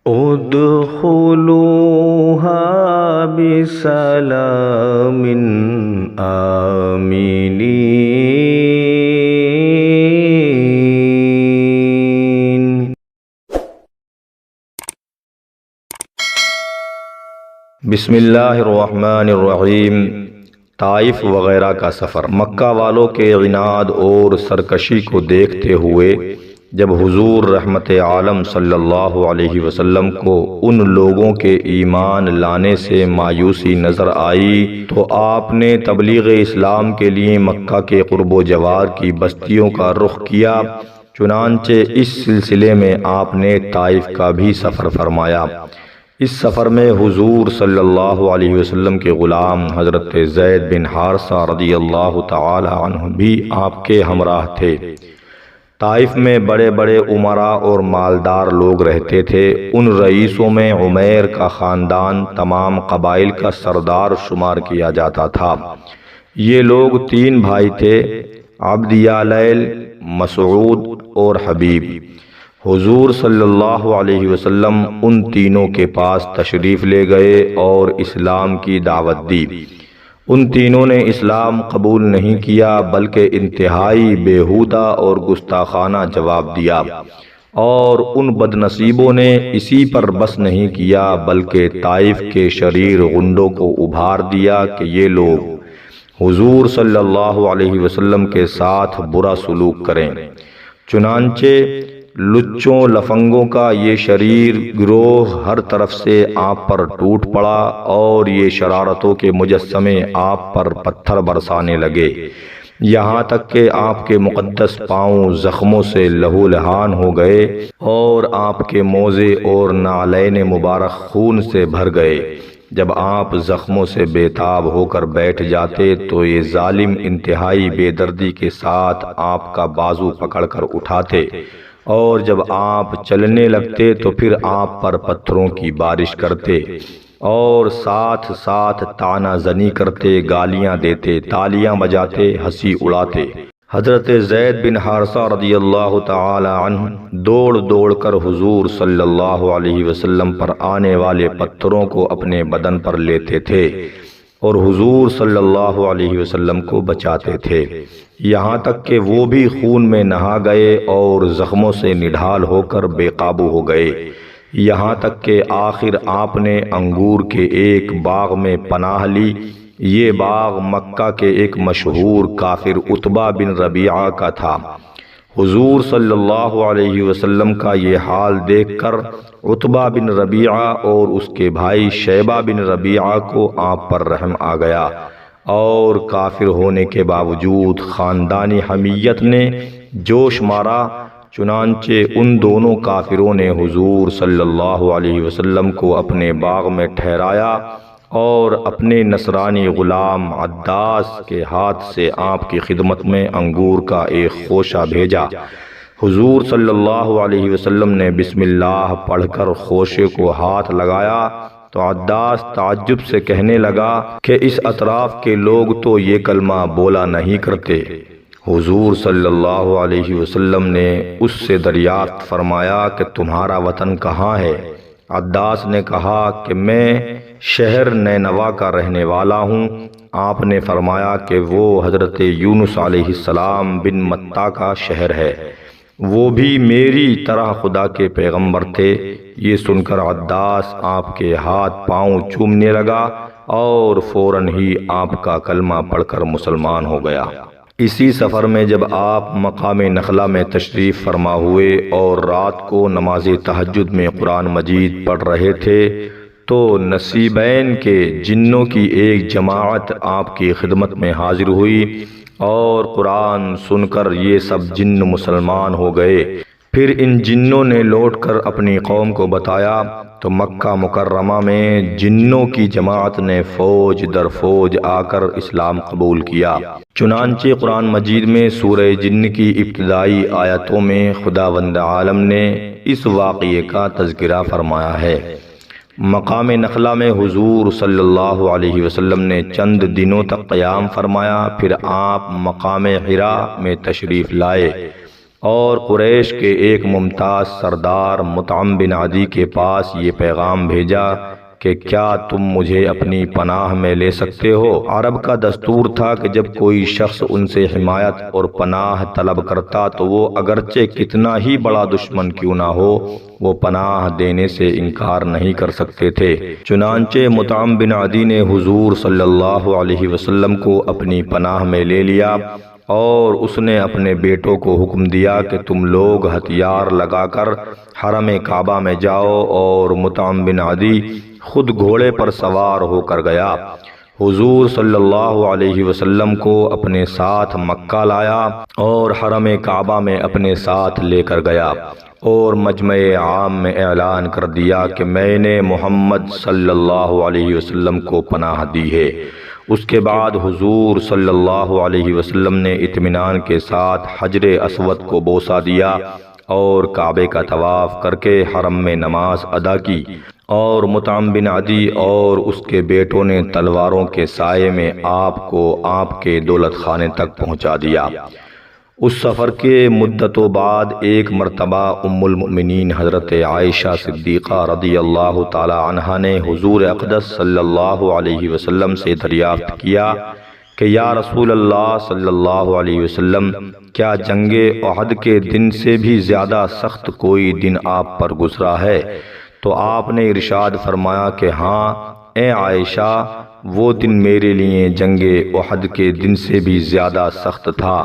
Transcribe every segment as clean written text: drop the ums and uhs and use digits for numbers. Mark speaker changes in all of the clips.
Speaker 1: ادخلوها بسلام آمنین۔ بسم اللہ الرحمن الرحیم۔ طائف وغیرہ کا سفر۔ مکہ والوں کے عناد اور سرکشی کو دیکھتے ہوئے جب حضور رحمت عالم صلی اللہ علیہ وسلم کو ان لوگوں کے ایمان لانے سے مایوسی نظر آئی تو آپ نے تبلیغ اسلام کے لیے مکہ کے قرب و جوار کی بستیوں کا رخ کیا۔ چنانچہ اس سلسلے میں آپ نے طائف کا بھی سفر فرمایا۔ اس سفر میں حضور صلی اللہ علیہ وسلم کے غلام حضرت زید بن حارثہ رضی اللہ تعالی عنہ بھی آپ کے ہمراہ تھے۔ طائف میں بڑے بڑے امراء اور مالدار لوگ رہتے تھے۔ ان رئیسوں میں عمیر کا خاندان تمام قبائل کا سردار شمار کیا جاتا تھا۔ یہ لوگ 3 بھائی تھے، عبد یالیل، مسعود اور حبیب۔ حضور صلی اللہ علیہ وسلم ان تینوں کے پاس تشریف لے گئے اور اسلام کی دعوت دی۔ ان تینوں نے اسلام قبول نہیں کیا بلکہ انتہائی بیہودہ اور گستاخانہ جواب دیا، اور ان بد نصیبوں نے اسی پر بس نہیں کیا بلکہ طائف کے شریر غنڈوں کو ابھار دیا کہ یہ لوگ حضور صلی اللہ علیہ وسلم کے ساتھ برا سلوک کریں۔ چنانچہ لچوں لفنگوں کا یہ شریر گروہ ہر طرف سے آپ پر ٹوٹ پڑا اور یہ شرارتوں کے مجسمے آپ پر پتھر برسانے لگے، یہاں تک کہ آپ کے مقدس پاؤں زخموں سے لہو لہان ہو گئے اور آپ کے موزے اور نعلین مبارک خون سے بھر گئے۔ جب آپ زخموں سے بے تاب ہو کر بیٹھ جاتے تو یہ ظالم انتہائی بے دردی کے ساتھ آپ کا بازو پکڑ کر اٹھاتے، اور جب آپ چلنے لگتے تو پھر آپ پر پتھروں کی بارش کرتے اور ساتھ ساتھ طعنہ زنی کرتے، گالیاں دیتے، تالیاں بجاتے، ہنسی اڑاتے۔ حضرت زید بن حارثہ رضی اللہ تعالی عنہ دوڑ دوڑ کر حضور صلی اللہ علیہ وسلم پر آنے والے پتھروں کو اپنے بدن پر لیتے تھے اور حضور صلی اللہ علیہ وسلم کو بچاتے تھے، یہاں تک کہ وہ بھی خون میں نہا گئے اور زخموں سے نڈھال ہو کر بے قابو ہو گئے، یہاں تک کہ آخر آپ نے انگور کے ایک باغ میں پناہ لی۔ یہ باغ مکہ کے ایک مشہور کافر عتبہ بن ربیعہ کا تھا۔ حضور صلی اللہ علیہ وسلم کا یہ حال دیکھ کر عتبہ بن ربیعہ اور اس کے بھائی شیبہ بن ربیعہ کو آپ پر رحم آ گیا، اور کافر ہونے کے باوجود خاندانی حمیت نے جوش مارا۔ چنانچہ ان دونوں کافروں نے حضور صلی اللہ علیہ وسلم کو اپنے باغ میں ٹھہرایا اور اپنے نصرانی غلام عداس کے ہاتھ سے آپ کی خدمت میں انگور کا ایک خوشہ بھیجا۔ حضور صلی اللہ علیہ وسلم نے بسم اللہ پڑھ کر خوشے کو ہاتھ لگایا تو عداس تعجب سے کہنے لگا کہ اس اطراف کے لوگ تو یہ کلمہ بولا نہیں کرتے۔ حضور صلی اللہ علیہ وسلم نے اس سے دریافت فرمایا کہ تمہارا وطن کہاں ہے؟ عداس نے کہا کہ میں شہر نینوا کا رہنے والا ہوں۔ آپ نے فرمایا کہ وہ حضرت یونس علیہ السلام بن متہ کا شہر ہے، وہ بھی میری طرح خدا کے پیغمبر تھے۔ یہ سن کر عداس آپ کے ہاتھ پاؤں چومنے لگا اور فوراً ہی آپ کا کلمہ پڑھ کر مسلمان ہو گیا۔ اسی سفر میں جب آپ مقام نخلہ میں تشریف فرما ہوئے اور رات کو نماز تہجد میں قرآن مجید پڑھ رہے تھے تو نصیبین کے جنوں کی ایک جماعت آپ کی خدمت میں حاضر ہوئی، اور قرآن سن کر یہ سب جن مسلمان ہو گئے۔ پھر ان جنوں نے لوٹ کر اپنی قوم کو بتایا تو مکہ مکرمہ میں جنوں کی جماعت نے فوج در فوج آ کر اسلام قبول کیا۔ چنانچہ قرآن مجید میں سورہ جن کی ابتدائی آیتوں میں خداوند عالم نے اس واقعے کا تذکرہ فرمایا ہے۔ مقام نخلہ میں حضور صلی اللہ علیہ وسلم نے چند دنوں تک قیام فرمایا، پھر آپ مقام حرا میں تشریف لائے۔ اور قریش کے ایک ممتاز سردار مطعم بن عدی کے پاس یہ پیغام بھیجا کہ کیا تم مجھے اپنی پناہ میں لے سکتے ہو؟ عرب کا دستور تھا کہ جب کوئی شخص ان سے حمایت اور پناہ طلب کرتا تو وہ اگرچہ کتنا ہی بڑا دشمن کیوں نہ ہو وہ پناہ دینے سے انکار نہیں کر سکتے تھے۔ چنانچہ مطعم بن عدی نے حضور صلی اللہ علیہ وسلم کو اپنی پناہ میں لے لیا اور اس نے اپنے بیٹوں کو حکم دیا کہ تم لوگ ہتھیار لگا کر حرم کعبہ میں جاؤ، اور مطعم بن عدی خود گھوڑے پر سوار ہو کر گیا، حضور صلی اللہ علیہ وسلم کو اپنے ساتھ مکہ لایا اور حرم کعبہ میں اپنے ساتھ لے کر گیا اور مجمع عام میں اعلان کر دیا کہ میں نے محمد صلی اللہ علیہ وسلم کو پناہ دی ہے۔ اس کے بعد حضور صلی اللہ علیہ وسلم نے اطمینان کے ساتھ حجر اسود کو بوسہ دیا اور کعبے کا طواف کر کے حرم میں نماز ادا کی، اور مطعم بن عدی اور اس کے بیٹوں نے تلواروں کے سائے میں آپ کو آپ کے دولت خانے تک پہنچا دیا۔ اس سفر کے مدتوں بعد ایک مرتبہ ام المؤمنین حضرت عائشہ صدیقہ رضی اللہ تعالی عنہا نے حضور اقدس صلی اللہ علیہ وسلم سے دریافت کیا کہ یا رسول اللہ صلی اللہ علیہ وسلم، کیا جنگ احد کے دن سے بھی زیادہ سخت کوئی دن آپ پر گزرا ہے؟ تو آپ نے ارشاد فرمایا کہ ہاں اے عائشہ، وہ دن میرے لیے جنگ احد کے دن سے بھی زیادہ سخت تھا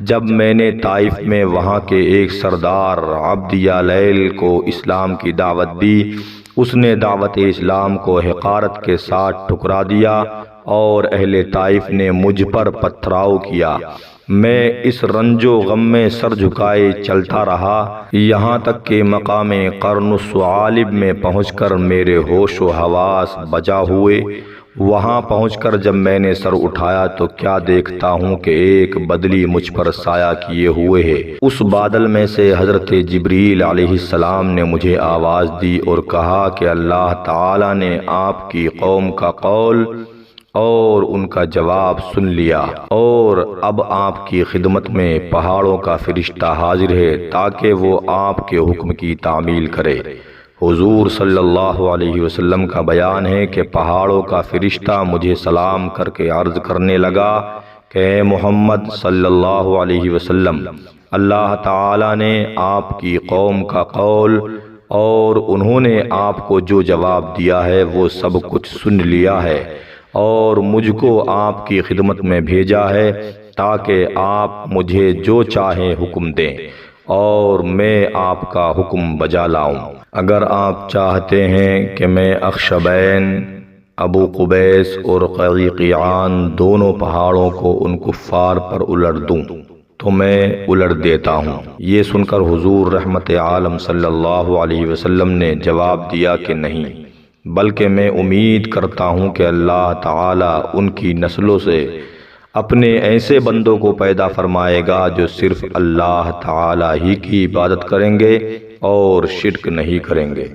Speaker 1: جب میں نے طائف میں وہاں کے ایک سردار عبد یالیل کو اسلام کی دعوت دی۔ اس نے دعوت اسلام کو حقارت کے ساتھ ٹھکرا دیا اور اہل طائف نے مجھ پر پتھراؤ کیا۔ میں اس رنج و غم میں سر جھکائے چلتا رہا یہاں تک کہ مقام قرن الثعالب میں پہنچ کر میرے ہوش و حواس بجا ہوئے۔ وہاں پہنچ کر جب میں نے سر اٹھایا تو کیا دیکھتا ہوں کہ ایک بدلی مجھ پر سایہ کیے ہوئے ہے۔ اس بادل میں سے حضرت جبریل علیہ السلام نے مجھے آواز دی اور کہا کہ اللہ تعالی نے آپ کی قوم کا قول اور ان کا جواب سن لیا، اور اب آپ کی خدمت میں پہاڑوں کا فرشتہ حاضر ہے تاکہ وہ آپ کے حکم کی تعمیل کرے۔ حضور صلی اللہ علیہ وسلم کا بیان ہے کہ پہاڑوں کا فرشتہ مجھے سلام کر کے عرض کرنے لگا کہ اے محمد صلی اللہ علیہ وسلم، اللہ تعالی نے آپ کی قوم کا قول اور انہوں نے آپ کو جو جواب دیا ہے وہ سب کچھ سن لیا ہے، اور مجھ کو آپ کی خدمت میں بھیجا ہے تاکہ آپ مجھے جو چاہیں حکم دیں اور میں آپ کا حکم بجا لاؤں۔ اگر آپ چاہتے ہیں کہ میں اخشبین، ابو قبیس اور قیقیعان دونوں پہاڑوں کو ان کفار پر الٹ دوں تو میں الٹ دیتا ہوں۔ یہ سن کر حضور رحمت عالم صلی اللہ علیہ وسلم نے جواب دیا کہ نہیں، بلکہ میں امید کرتا ہوں کہ اللہ تعالی ان کی نسلوں سے اپنے ایسے بندوں کو پیدا فرمائے گا جو صرف اللہ تعالی ہی کی عبادت کریں گے اور شرک نہیں کریں گے۔